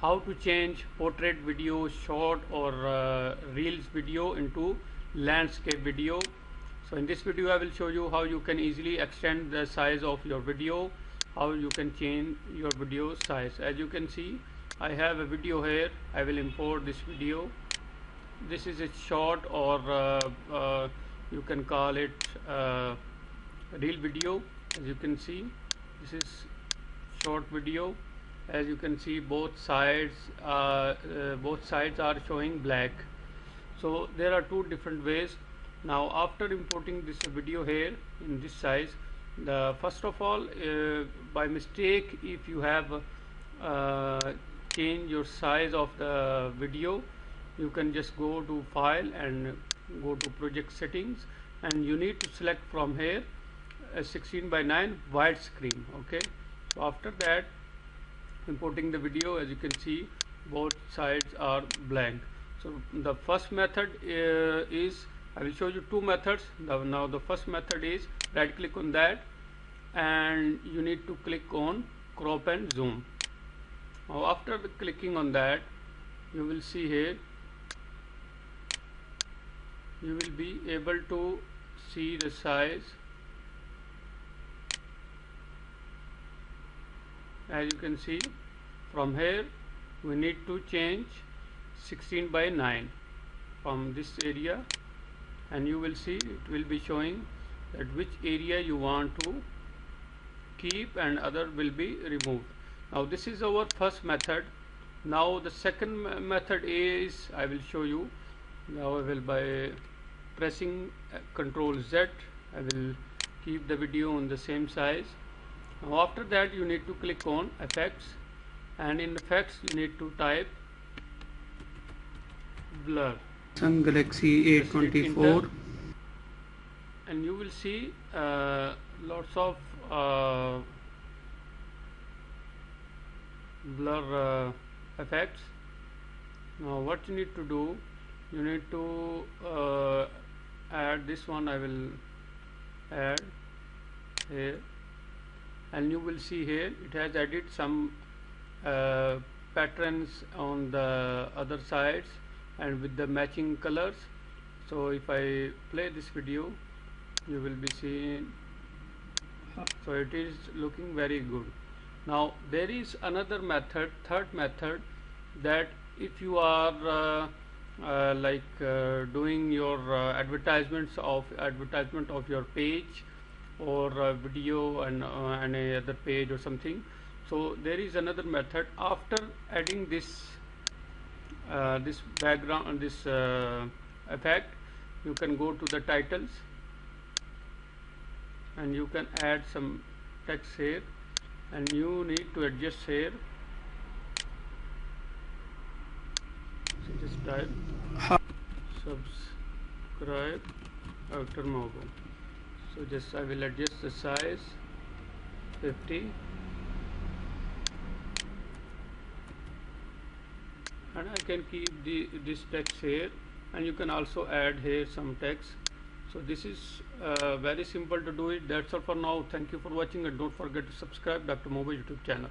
how to change portrait video, short or reels video into landscape video. So in this video I will show you how you can easily extend the size of your video, how you can change your video size. As you can see, I have a video here. I will import this video. This is a short or you can call it reel video. As you can see, this is short video. As you can see, both sides are showing black. So there are two different ways. Now after importing this video here in this size, first of all, by mistake, if you have changed your size of the video, you can just go to file and go to project settings, and you need to select from here a 16:9 widescreen. Okay, so after that, importing the video, as you can see, both sides are blank. So the first method is, I will show you two methods. Now the first method is right click on that and you need to click on crop and zoom. Now after clicking on that, you will see here, you will be able to see the size. As you can see, from here we need to change 16:9 from this area, and you will see it will be showing that which area you want to keep and other will be removed. Now this is our first method. Now the second method is, I will show you. Now I will, by pressing Ctrl Z, I will keep the video on the same size. Now after that, you need to click on effects, and in effects you need to type blur, Samsung Galaxy A24, and you will see lots of blur effects. Now what you need to do, you need to add this one. I will add here, and you will see here it has added some patterns on the other sides and with the matching colors. So if I play this video, you will be seeing, so it is looking very good. Now there is another method, third method, that if you are doing your advertisement of your page or video and any other page or something, so there is another method. After adding this this background, this effect, you can go to the titles and you can add some text here, and you need to adjust here. So just type subscribe after mobile. So just I will adjust the size 50, and I can keep this text here, and you can also add here some text. So this is very simple to do it. That's all for now. Thank you for watching, and don't forget to subscribe Dr. Mobile YouTube channel.